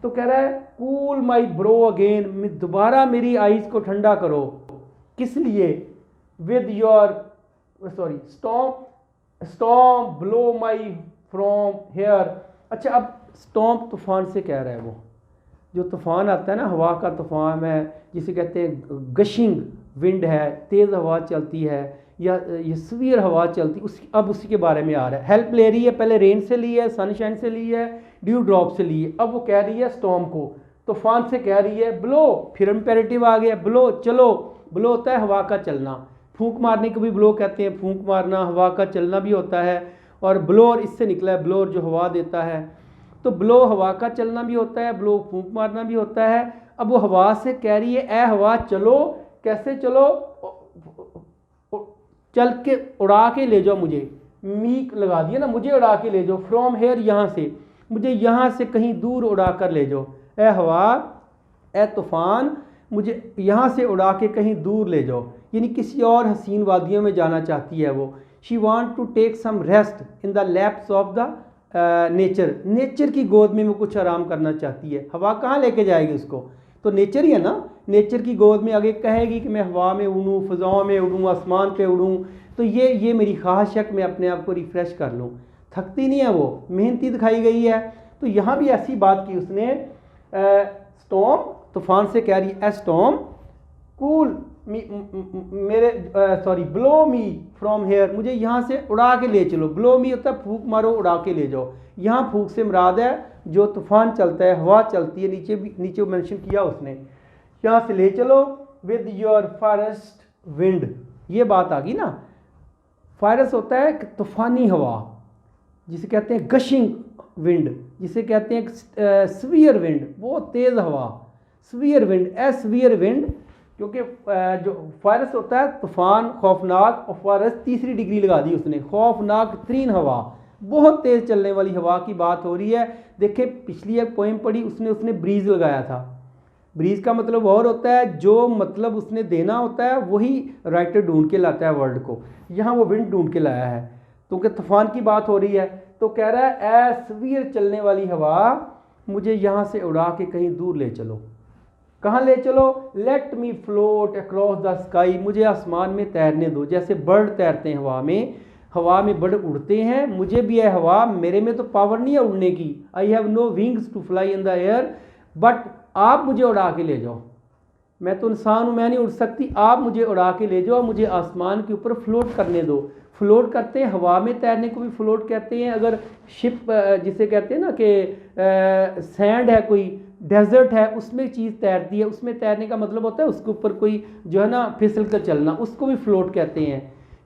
तो कह रहा है कूल माई ब्रो अगेन, दोबारा मेरी आइज को ठंडा करो। किस लिए? With your storm blow my from here. अच्छा, अब स्टॉर्म तूफान से कह रहा है, वो जो तूफान आता है ना, हवा का तूफान है जिसे कहते हैं गशिंग विंड है, तेज़ हवा चलती है या ये सवीयर हवा चलती, अब उसी के बारे में आ रहा है। हेल्प ले रही है, पहले रेन से ली है, सनशाइन से ली है, ड्यू ड्रॉप से ली है, अब वो कह रही है स्टॉर्म को, तूफान से कह रही है ब्लो, फिर इंपेरेटिव आ गया, ब्लो चलो। ब्लो होता है हवा का चलना, फूंक मारने को भी ब्लो कहते हैं, फूंक मारना, हवा का चलना भी होता है। और ब्लोअर इससे निकला है, ब्लोअर जो हवा देता है, तो ब्लो हवा का चलना भी होता है, ब्लो फूंक मारना भी होता है। अब वो हवा से कह रही है ए हवा चलो, कैसे चलो? चल के उड़ा के ले जाओ मुझे, मीक लगा दिया ना, मुझे उड़ा के ले जाओ, फ्रॉम हेयर यहाँ से, मुझे यहाँ से कहीं दूर उड़ा कर ले जाओ। ए हवा, ए तूफान, मुझे यहाँ से उड़ा के कहीं दूर ले जाओ, यानी किसी और हसीन वादियों में जाना चाहती है वो। She want to take some rest in the lapse of the nature की गोद में वो कुछ आराम करना चाहती है। हवा कहाँ लेके जाएगी उसको? तो नेचर ही है ना, नेचर की गोद में आगे कहेगी कि मैं हवा में उड़ूँ, फ़ज़ाओं में उड़ूँ, आसमान पे उड़ूँ। तो ये मेरी ख्वाहिश है कि मैं अपने आप को रिफ़्रेश कर लूँ। थकती नहीं है वो, मेहनती दिखाई गई है। तो यहाँ भी ऐसी बात की उसने, स्टॉर्म तूफान से कह रही है, storm cool blow me from here, मुझे यहाँ से उड़ा के ले चलो। ब्लो मी होता है फूंक मारो, उड़ा के ले जाओ। यहाँ फूंक से मुराद है जो तूफान चलता है, हवा चलती है, नीचे मेंशन किया उसने, यहाँ से ले चलो विद योर फॉरेस्ट विंड। ये बात आ गई ना। फायरस होता है तूफानी हवा, जिसे कहते हैं गशिंग विंड, जिसे कहते हैं स्वीयर विंड, बहुत तेज़ हवा, स्वीयर विंड, स्वीयर विंड। क्योंकि जो फायरस होता है तूफान, खौफनाक, और फायरस तीसरी डिग्री लगा दी उसने, खौफनाक तरीन हवा, बहुत तेज़ चलने वाली हवा की बात हो रही है। देखिए पिछली एक पोइम पढ़ी उसने ब्रीज लगाया था। ब्रीज का मतलब और होता है, जो मतलब उसने देना होता है वही राइटर ढूंढ के लाता है वर्ड को। यहाँ वो विंड ढूंढ के लाया है, क्योंकि तूफान की बात हो रही है। तो कह रहा है सवीर चलने वाली हवा, मुझे यहाँ से उड़ा के कहीं दूर ले चलो। कहाँ ले चलो? Let me float across the sky, मुझे आसमान में तैरने दो, जैसे बर्ड तैरते हैं हवा में बर्ड उड़ते हैं, मुझे भी है हवा, मेरे में तो पावर नहीं है उड़ने की। I have no wings to fly in the air, but आप मुझे उड़ा के ले जाओ। मैं तो इंसान हूँ, मैं नहीं उड़ सकती, आप मुझे उड़ा के ले जाओ, मुझे आसमान के ऊपर फ्लोट करने दो। फ्लोट करते हैं, हवा में तैरने को भी फ्लोट कहते हैं। अगर शिप जिसे कहते हैं ना कि सैंड है, कोई डेजर्ट है, उसमें चीज़ तैरती है, उसमें तैरने का मतलब होता है उसके ऊपर कोई जो है ना फिसल कर चलना, उसको भी फ्लोट कहते हैं।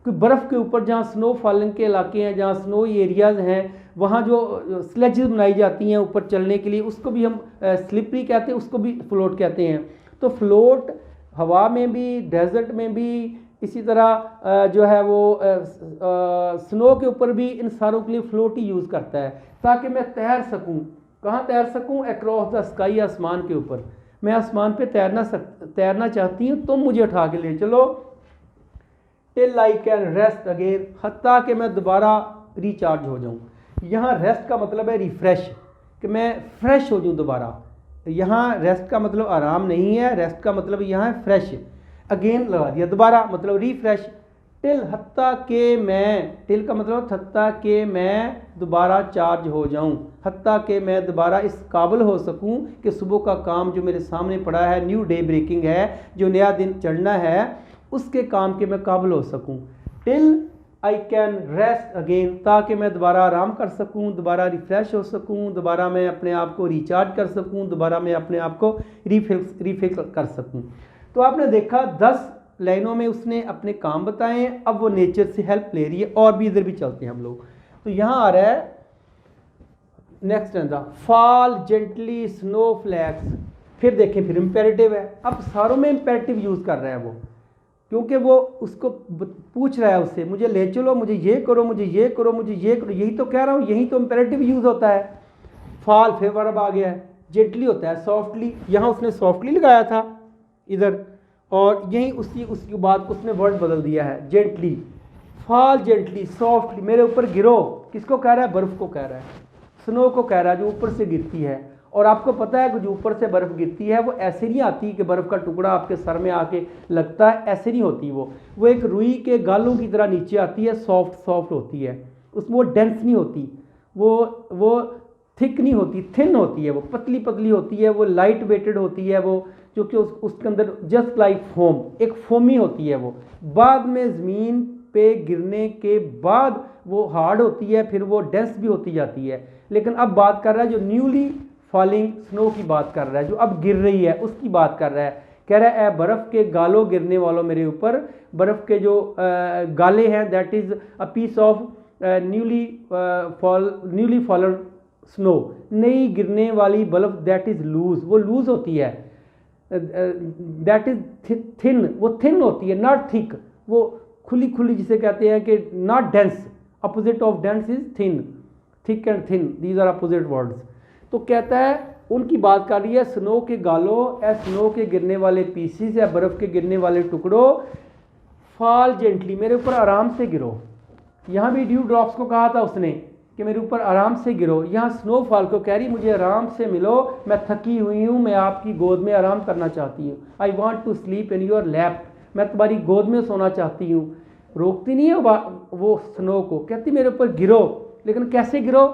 कोई बर्फ़ के ऊपर जहाँ स्नो फॉलिंग के इलाके हैं, जहाँ स्नो एरियाज़ हैं, वहाँ जो स्लेजेस बनाई जाती हैं ऊपर चलने के लिए, उसको भी हम स्लिपरी कहते हैं, उसको भी फ्लोट कहते हैं। तो फ्लोट हवा में भी, डेजर्ट में भी, इसी तरह जो है वो स्नो के ऊपर भी, इन सारों के लिए फ्लोट ही यूज़ करता है, ताकि मैं तैर सकूं। कहाँ तैर सकूं? अक्रॉस द स्काई, आसमान के ऊपर। मैं आसमान पे तैरना चाहती हूँ, तुम मुझे उठा के ले चलो। Till I can rest again, हत्ता कि मैं दोबारा रिचार्ज हो जाऊँ। यहाँ रेस्ट का मतलब है रिफ़्रेश, कि मैं फ्रेश हो जाऊँ दोबारा। यहाँ रेस्ट का मतलब आराम नहीं है, रेस्ट का मतलब यहाँ है फ्रेश। अगेन लगा दिया, दोबारा मतलब रिफ्रेश। टिल हत्ता के मैं, टिल का मतलब हत्ता के मैं दोबारा चार्ज हो जाऊं, हत्ता के मैं दोबारा इस काबिल हो सकूं कि सुबह का काम जो मेरे सामने पड़ा है, न्यू डे ब्रेकिंग है, जो नया दिन चढ़ना है, उसके काम के मैं काबिल हो सकूं। Till I can rest again, ताकि मैं दोबारा आराम कर सकूं, दोबारा रिफ़्रेश हो सकूं, दोबारा मैं अपने आप को रिचार्ज कर सकूं, दोबारा मैं अपने आप को रिफिल कर सकूं। तो आपने देखा 10 लाइनों में उसने अपने काम बताए हैं। अब वो नेचर से हेल्प ले रही है। और भी इधर भी चलते हैं हम लोग। तो यहाँ आ रहा है next stanza, fall gently snowflakes. फिर देखें, फिर इम्पेरेटिव है। अब सारों में इम्पेरेटिव यूज़ कर रहा है वो, क्योंकि वो उसको पूछ रहा है उससे, मुझे ले चलो, मुझे ये करो, मुझे ये करो, मुझे ये करो। यही तो कह रहा हूँ, यही तो इम्पेरेटिव यूज़ होता है। फॉल फिर वर्ब आ गया है, जेंटली होता है सॉफ्टली, यहाँ उसने सॉफ्टली लगाया था इधर, और यहीं उसकी बात को उसने वर्ड बदल दिया है, जेंटली। फॉल जेंटली सॉफ्टली, मेरे ऊपर गिरो। किसको कह रहा है? बर्फ़ को कह रहा है, स्नो को कह रहा है जो ऊपर से गिरती है। और आपको पता है कि जो ऊपर से बर्फ़ गिरती है वो ऐसे नहीं आती कि बर्फ़ का टुकड़ा आपके सर में आके लगता है, ऐसे नहीं होती। वो एक रुई के गालों की तरह नीचे आती है, सॉफ्ट सॉफ्ट होती है, उसमें वो डेंस नहीं होती, वो थिक नहीं होती, थिन होती है, वो पतली पतली होती है, वो लाइट वेटेड होती है, वो जो कि उसके अंदर जस्ट लाइक फोम, एक फोमी होती है। वो बाद में ज़मीन पे गिरने के बाद वो हार्ड होती है, फिर वो डेंस भी होती जाती है। लेकिन अब बात कर रहा है जो न्यूली फॉलिंग स्नो की बात कर रहा है, जो अब गिर रही है उसकी बात कर रहा है। कह रहा है बर्फ़ के गालों गिरने वालों मेरे ऊपर, बर्फ़ के जो गाले हैं, that is a piece of newly fallen snow, नई गिरने वाली बर्फ़, दैट इज़ लूज, वो लूज होती है, दैट इज़ थिन, वो थिन होती है, नॉट थिक, वो खुली खुली जिसे कहते हैं कि not dense, opposite of dense is thin, thick and thin, these are opposite words. तो कहता है उनकी बात कर रही है स्नो के गालों, या स्नो के गिरने वाले पीसीस, या बर्फ़ के गिरने वाले टुकड़ों, फॉल जेंटली, मेरे ऊपर आराम से गिरो। यहाँ भी ड्यू ड्रॉप्स को कहा था उसने कि मेरे ऊपर आराम से गिरो, यहाँ स्नोफॉल को कह रही मुझे आराम से मिलो, मैं थकी हुई हूँ, मैं आपकी गोद में आराम करना चाहती हूँ, I want to sleep in your lap, मैं तुम्हारी गोद में सोना चाहती हूँ। रोकती नहीं है वो स्नो को, कहती मेरे ऊपर गिरो, लेकिन कैसे गिरो,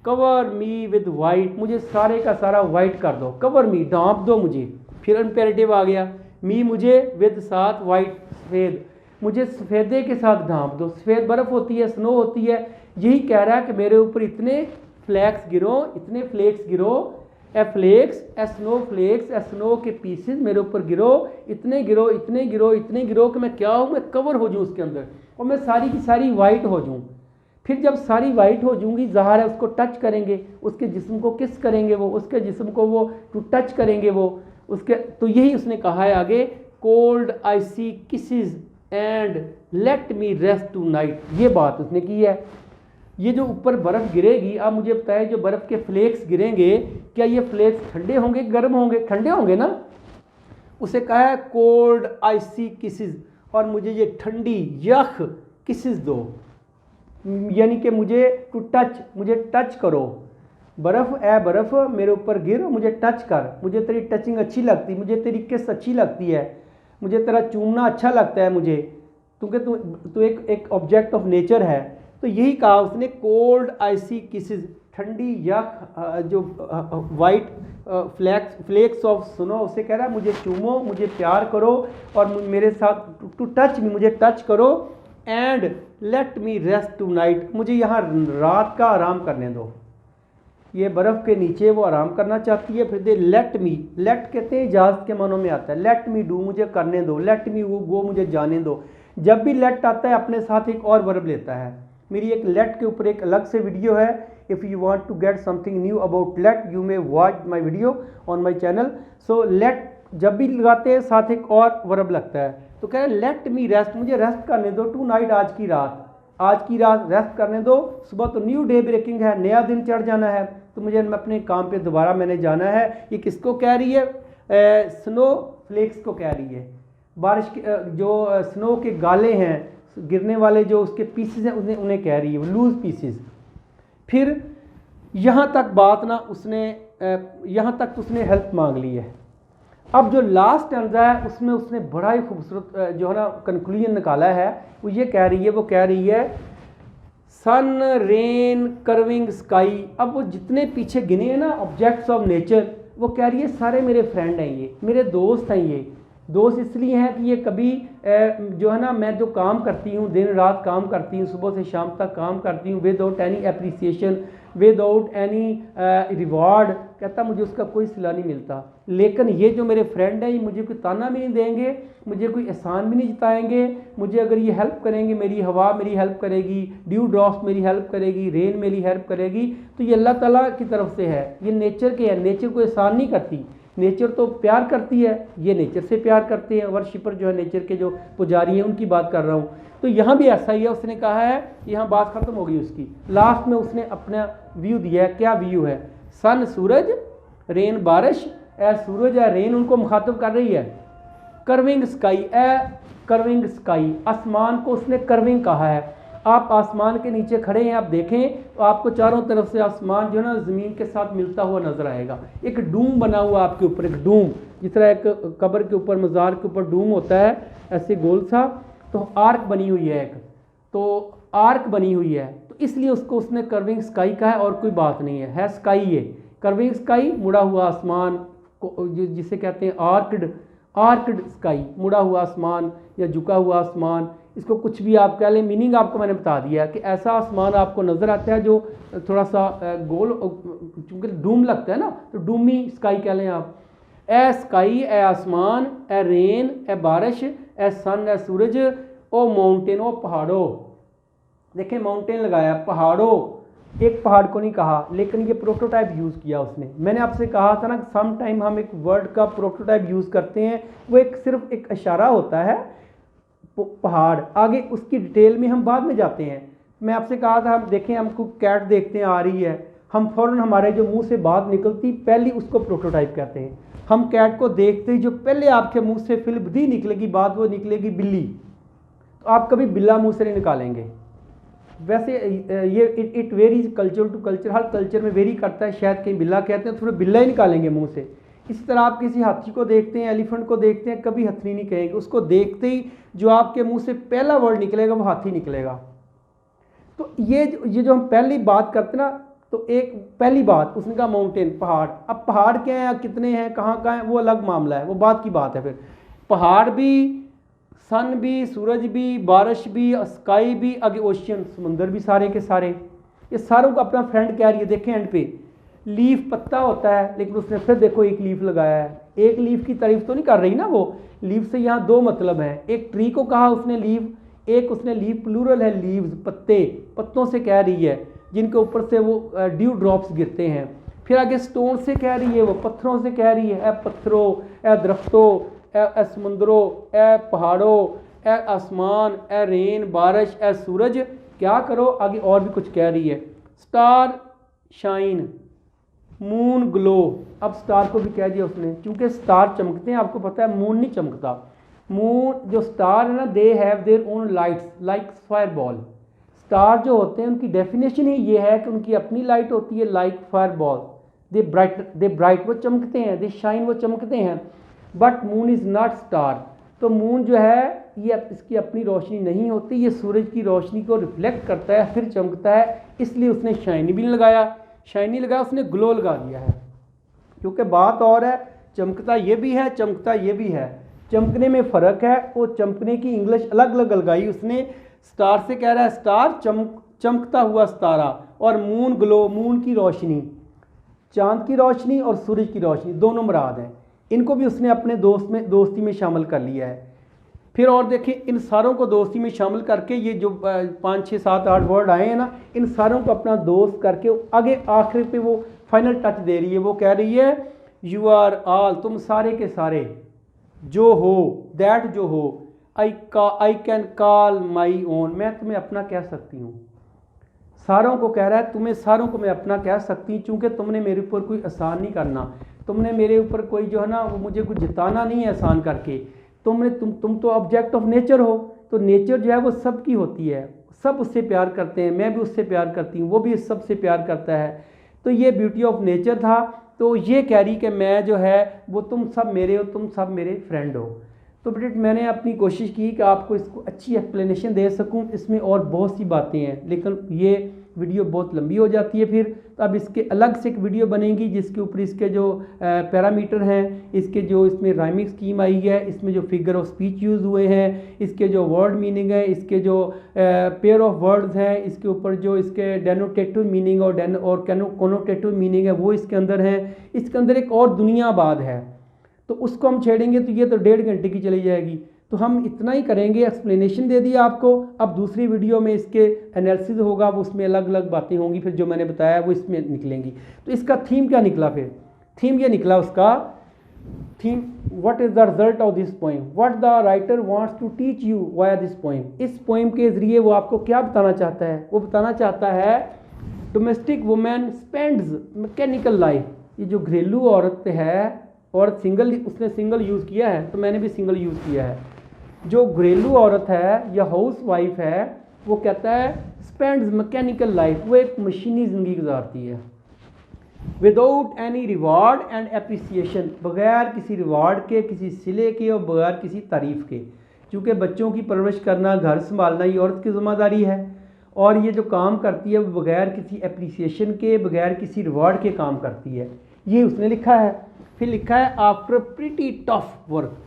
कवर मी विद वाइट, मुझे सारे का सारा वाइट कर दो, कवर मी, ढांप दो मुझे। फिर इम्पेरेटिव आ गया, मी मुझे, विद साथ, वाइट सफ़ेद, मुझे सफ़ेदे के साथ ढांप दो। सफ़ेद बर्फ़ होती है, स्नो होती है, यही कह रहा है कि मेरे ऊपर इतने फ्लैक्स गिरो, इतने फ्लेक्स गिरो, ए फ्लेक्स, ए स्नो फ्लेक्स, ए स्नो के पीसेस मेरे ऊपर गिरो, इतने गिरो, इतने गिरो, इतने गिरो कि मैं क्या हूँ, मैं कवर हो जाऊँ उसके अंदर, और मैं सारी की सारी वाइट हो जाऊँ। फिर जब सारी वाइट हो जाऊँगी, ज़ाहिर है उसको टच करेंगे, उसके जिस्म को किस करेंगे, वो उसके जिस्म को वो टू टच करेंगे वो उसके, तो यही उसने कहा है आगे, cold icy kisses and let me rest tonight, ये बात उसने की है। ये जो ऊपर बर्फ़ गिरेगी, आप मुझे बताए जो बर्फ़ के फ्लेक्स गिरेंगे, क्या ये फ्लेक्स ठंडे होंगे, गर्म होंगे, ठंडे होंगे ना। उसे कहा है कोल्ड आइसी किसेस, और मुझे ये ठंडी यख किसेस दो, यानी कि मुझे टू टच, मुझे टच करो, बर्फ़ ए बर्फ़ मेरे ऊपर गिर, मुझे टच कर, मुझे तेरी टचिंग अच्छी लगती, मुझे तेरी किस अच्छी लगती है, मुझे तेरा चूमना अच्छा लगता है मुझे, क्योंकि तू एक ऑब्जेक्ट ऑफ नेचर है। तो यही कहा उसने, कोल्ड आइसी किसेस, ठंडी यख जो वाइट फ्लेक्स ऑफ स्नो, उसे कह रहा है मुझे चूमो, मुझे प्यार करो, और मेरे साथ टू टच मी, मुझे टच करो, and let me rest tonight, मुझे यहाँ रात का आराम करने दो। ये बर्फ़ के नीचे वो आराम करना चाहती है। फिर दे लेट मी, लेट कहते हैं इजाज़त के मानों में आता है, लेट मी डू, मुझे करने दो, लेट मी गो, मुझे जाने दो। जब भी लेट आता है अपने साथ एक और वर्ब लेता है। मेरी एक लेट के ऊपर एक अलग से वीडियो है, if you want to get something new about let you may watch my video on my channel. So let जब भी लगाते हैं साथ एक और वर्ब लगता है। तो कह रहे हैं लेट मी रेस्ट, मुझे रेस्ट करने दो, टू नाइट, आज की रात, आज की रात रेस्ट करने दो। सुबह तो न्यू डे ब्रेकिंग है, नया दिन चढ़ जाना है, तो मुझे अपने काम पे दोबारा मैंने जाना है। ये किसको कह रही है? स्नो फ्लेक्स को कह रही है। बारिश के जो स्नो के गाले हैं, गिरने वाले जो उसके पीसेस हैं, उन्हें कह रही है लूज पीसेस। फिर यहाँ तक बात ना उसने यहाँ तक उसने हेल्प मांग ली है। अब जो लास्ट स्टैंजा है उसमें उसने बड़ा ही खूबसूरत जो है ना कंक्लूजन निकाला है। वो ये कह रही है सन, रेन, कर्विंग स्काई। अब वो जितने पीछे गिने हैं ना ऑब्जेक्ट्स ऑफ नेचर, वो कह रही है सारे मेरे फ्रेंड हैं, ये मेरे दोस्त हैं। ये दोस्त इसलिए हैं कि ये कभी जो है ना, मैं जो काम करती हूँ, दिन रात काम करती हूँ, सुबह से शाम तक काम करती हूँ, without any appreciation, without any reward, कहता मुझे उसका कोई सिला नहीं मिलता। लेकिन ये जो मेरे फ्रेंड हैं, ये मुझे कोई ताना भी नहीं देंगे, मुझे कोई एहसान भी नहीं जताएंगे। मुझे अगर ये हेल्प करेंगे, मेरी हवा मेरी हेल्प करेगी, ड्यू ड्रॉप्स मेरी हेल्प करेगी, रेन मेरी हेल्प करेगी, तो ये अल्लाह ताला की तरफ से है। ये नेचर के है, नेचर को एहसान नहीं करती, नेचर तो प्यार करती है, ये नेचर से प्यार करते हैं। वर्शिपर जो है नेचर के जो पुजारी हैं उनकी बात कर रहा हूँ। तो यहाँ भी ऐसा ही है। उसने कहा है, यहाँ बात ख़त्म हो गई उसकी, लास्ट में उसने अपना व्यू दिया है। क्या व्यू है? सन सूरज, रेन बारिश, ए सूरज है रेन, उनको मुखातब कर रही है। कर्विंग स्काई, ए कर्विंग स्काई, आसमान को उसने कर्विंग कहा है। आप आसमान के नीचे खड़े हैं, आप देखें तो आपको चारों तरफ से आसमान जो है ना ज़मीन के साथ मिलता हुआ नज़र आएगा। एक डूम बना हुआ आपके ऊपर, एक डूम, जिस तरह एक कब्र के ऊपर, मज़ार के ऊपर डूम होता है ऐसे गोल सा, तो आर्क बनी हुई है एक, तो आर्क बनी हुई है, तो इसलिए उसको उसने कर्विंग स्काई कहा है और कोई बात नहीं है स्काई। ये कर्विंग स्काई, मुड़ा हुआ आसमान को जिसे कहते हैं आर्कड स्काई, मुड़ा हुआ आसमान या झुका हुआ आसमान, इसको कुछ भी आप कह लें, मीनिंग आपको मैंने बता दिया है कि ऐसा आसमान आपको नज़र आता है जो थोड़ा सा गोल, चूँकि डूम लगता है ना, तो डूमी स्काई कह लें आप। ए स्काई, ए आसमान, ए रेन, ए बारिश, ए सन, ए सूरज, ओ माउंटेन, ओ पहाड़ों। देखें माउंटेन लगाया, पहाड़ों, एक पहाड़ को नहीं कहा, लेकिन ये प्रोटोटाइप यूज़ किया उसने। मैंने आपसे कहा था ना, सम टाइम हम एक वर्ड का प्रोटोटाइप यूज़ करते हैं, वो एक सिर्फ एक इशारा होता है, पहाड़, आगे उसकी डिटेल में हम बाद में जाते हैं। मैं आपसे कहा था, हम देखें, हमको कैट देखते हैं आ रही है, हम फ़ौरन हमारे जो मुंह से बात निकलती पहली उसको प्रोटोटाइप कहते हैं। हम कैट को देखते ही जो पहले आपके मुंह से फिल्बदी निकलेगी बात, वो निकलेगी बिल्ली, तो आप कभी बिल्ला मुंह से नहीं निकालेंगे। वैसे ये it varies culture to culture, हर कल्चर में वेरी करता है, शायद कहीं बिल्ला कहते हैं तो फिर बिल्ला ही निकालेंगे मुंह से। इसी तरह आप किसी हाथी को देखते हैं, एलिफेंट को देखते हैं, कभी हथनी नहीं कहेंगे, उसको देखते ही जो आपके मुंह से पहला वर्ड निकलेगा वो हाथी निकलेगा। तो ये जो हम पहली बात करते हैं ना, तो एक पहली बात उसने कहा माउंटेन, पहाड़। अब पहाड़ क्या है, कितने हैं, कहाँ हैं, वो अलग मामला है, वो बात की बात है। फिर पहाड़ भी, सन भी, सूरज भी, बारिश भी, स्काई भी, आगे ओशियन, समुंदर भी, सारे के सारे, ये सारों को अपना फ्रेंड कह रही है। देखें एंड पे लीफ, पत्ता होता है, लेकिन उसने फिर देखो एक लीफ लगाया है। एक लीफ की तारीफ तो नहीं कर रही ना वो, लीफ से यहाँ दो मतलब हैं, एक ट्री को कहा उसने लीफ, एक उसने लीफ प्लूरल है, लीव्स, पत्ते, पत्तों से कह रही है जिनके ऊपर से वो ड्यू ड्रॉप्स गिरते हैं। फिर आगे स्टोन से कह रही है, वो पत्थरों से कह रही है, ए पत्थरों, ए दरख्तों, ए समुंदरों, ए पहाड़ों, ए आसमान, ए रेन, बारिश, ए सूरज, क्या करो, आगे और भी कुछ कह रही है। स्टार शाइन, मून ग्लो, अब स्टार को भी कह दिया उसने, क्योंकि स्टार चमकते हैं, आपको पता है मून नहीं चमकता। मून जो स्टार है ना, they have their own lights like fire ball. Star जो होते हैं उनकी डेफिनेशन ही ये है कि उनकी अपनी लाइट होती है लाइक फायर बॉल, दे ब्राइट, वो चमकते हैं, दे शाइन, वो चमकते हैं। But moon is not star, तो मून जो है ये इसकी अपनी रोशनी नहीं होती, ये सूरज की रोशनी को रिफ्लेक्ट करता है फिर चमकता है, इसलिए उसने शाइनी भी लगाया, शाइनी लगाया, उसने ग्लो लगा दिया है। क्योंकि बात और है, चमकता ये भी है, चमकता ये भी है, चमकने में फ़र्क है। वो चमकने की इंग्लिश अलग अलग लगाई उसने। स्टार से कह रहा है स्टार, चमकता हुआ सितारा, और मून ग्लो, मून की रोशनी, चांद की रोशनी और सूरज की रोशनी दोनों मुराद हैं। इनको भी उसने अपने दोस्ती में शामिल कर लिया है। फिर और देखें, इन सारों को दोस्ती में शामिल करके ये जो 5, 6, 7, 8 वर्ड आए हैं ना, इन सारों को अपना दोस्त करके आगे आखिर पे वो फाइनल टच दे रही है। वो कह रही है यू आर ऑल, तुम सारे के सारे जो हो, दैट जो हो, I can call my own, मैं तुम्हें अपना कह सकती हूँ। सारों को कह रहा है, तुम्हें सारों को मैं अपना कह सकती हूँ, क्योंकि तुमने मेरे ऊपर कोई एहसान नहीं करना, तुमने मेरे ऊपर कोई जो है ना वो मुझे कुछ जिताना नहीं है एहसान करके। तुम तो ऑब्जेक्ट ऑफ नेचर हो, तो नेचर जो है वो सबकी होती है, सब उससे प्यार करते हैं, मैं भी उससे प्यार करती हूँ, वो भी सबसे प्यार करता है। तो ये ब्यूटी ऑफ नेचर था। तो ये कह रही कि मैं जो है वो तुम सब मेरे हो, तुम सब मेरे फ्रेंड हो। तो बेटे मैंने अपनी कोशिश की कि आपको इसको अच्छी एक्सप्लेनेशन दे सकूं। इसमें और बहुत सी बातें हैं, लेकिन ये वीडियो बहुत लंबी हो जाती है फिर, तो अब इसके अलग से एक वीडियो बनेगी जिसके ऊपर इसके जो पैरामीटर हैं, इसके जो इसमें राइमिंग स्कीम आई है, इसमें जो फिगर ऑफ स्पीच यूज़ हुए हैं, इसके जो वर्ड मीनिंग है, इसके जो पेयर ऑफ वर्ड्स हैं, इसके ऊपर जो इसके डेनोटेटिव मीनिंग और कोनोटेटिव मीनिंग है वो इसके अंदर है। इसके अंदर एक और दुनियाबाद है, तो उसको हम छेड़ेंगे तो ये तो 1.5 घंटे की चली जाएगी। तो हम इतना ही करेंगे, एक्सप्लेनेशन दे दिया आपको। अब दूसरी वीडियो में इसके एनालिसिस होगा, वो उसमें अलग अलग बातें होंगी, फिर जो मैंने बताया वो इसमें निकलेंगी। तो इसका थीम क्या निकला? फिर थीम ये निकला उसका theme, what is the result of this poem, what the writer wants to teach you via this poem. इस पोइम के ज़रिए वो आपको क्या बताना चाहता है? वो बताना चाहता है domestic women spends mechanical life. ये जो घरेलू औरत है, और सिंगल, उसने सिंगल यूज़ किया है तो मैंने भी सिंगल यूज़ किया है। जो घरेलू औरत है या हाउस वाइफ है, वो कहता है स्पेंड्स मैकेनिकल लाइफ, वो एक मशीनी ज़िंदगी गुजारती है। Without any reward and appreciation, बगैर किसी रिवार्ड के, किसी सिले के और बगैर किसी तारीफ़ के। क्योंकि बच्चों की परवरिश करना, घर संभालना ये औरत की ज़िम्मेदारी है, और ये जो काम करती है वो बगैर किसी एप्रिसिएशन के, बगैर किसी रिवार्ड के काम करती है। ये उसने लिखा है। फिर लिखा है after pretty tough work.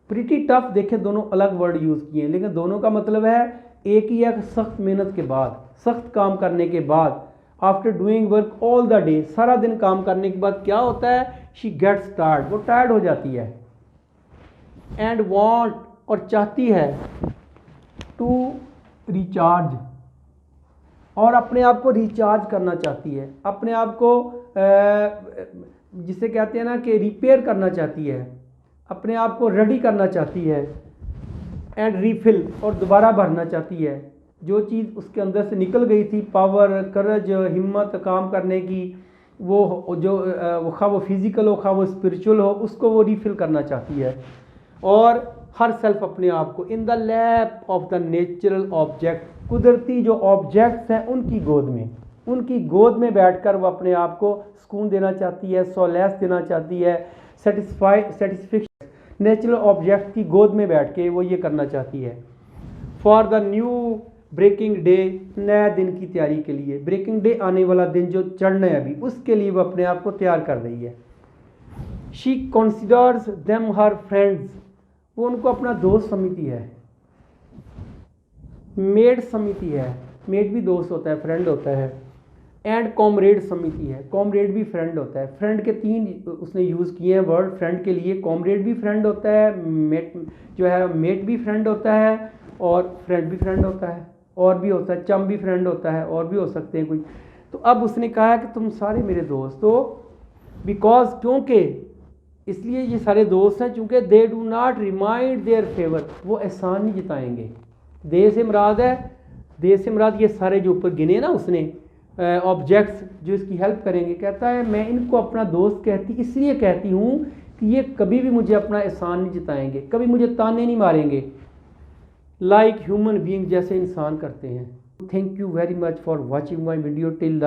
Pretty tough, देखे दोनों अलग वर्ड यूज़ किए हैं, लेकिन दोनों का मतलब है एक ही है, सख्त मेहनत के बाद, सख्त काम करने के बाद। After doing work all the day, सारा दिन काम करने के बाद क्या होता है, शी गेट्स टायर्ड, वो टायर्ड हो जाती है। एंड वांट, और चाहती है, टू रिचार्ज, और अपने आप को रिचार्ज करना चाहती है, अपने आप को जिसे कहते हैं ना कि रिपेयर करना चाहती है, अपने आप को रेडी करना चाहती है। एंड रीफिल, और दोबारा भरना चाहती है। जो चीज़ उसके अंदर से निकल गई थी, पावर, करज, हिम्मत काम करने की, वो जो खा वो फिज़िकल हो खा वो स्पिरिचुअल हो, उसको वो रीफिल करना चाहती है। और हर सेल्फ, अपने आप को, in the lap of the natural object, कुदरती जो ऑब्जेक्ट्स हैं उनकी गोद में, उनकी गोद में बैठकर वो अपने आप को सुकून देना चाहती है, सोलेस देना चाहती है, सेटिस्फिक्शन, नेचुरल ऑब्जेक्ट की गोद में बैठ के वो ये करना चाहती है। For the new breaking day, नया दिन की तैयारी के लिए, ब्रेकिंग डे आने वाला दिन जो चढ़ना है अभी, उसके लिए वो अपने आप को तैयार कर रही है। She considers them her friends, वो उनको अपना दोस्त समझती है। मेड समझती है, मेड भी दोस्त होता है, फ्रेंड होता है। एंड कॉमरेड समझती है, कॉमरेड भी फ्रेंड होता है। फ्रेंड के 3 उसने यूज़ किए हैं वर्ड फ्रेंड के लिए। कॉमरेड भी फ्रेंड होता है, मेट जो है मेट भी फ्रेंड होता है, और फ्रेंड भी फ्रेंड होता है, और भी होता है, चम भी फ्रेंड होता है, और भी हो सकते हैं कोई। तो अब उसने कहा है कि तुम सारे मेरे दोस्त हो, बिकॉज, क्योंकि, इसलिए ये सारे दोस्त हैं चूँकि they do not remind their favour, वो एहसान नहीं जताएंगे। दे से मुराद है, दे से मुराद ये सारे जो ऊपर गिने ना उसने ऑब्जेक्ट्स जो इसकी हेल्प करेंगे। कहता है मैं इनको अपना दोस्त इसलिए कहती हूँ कि ये कभी भी मुझे अपना एहसान नहीं जताएंगे, कभी मुझे ताने नहीं मारेंगे, लाइक ह्यूमन बीइंग, जैसे इंसान करते हैं। Thank you very much for watching my video till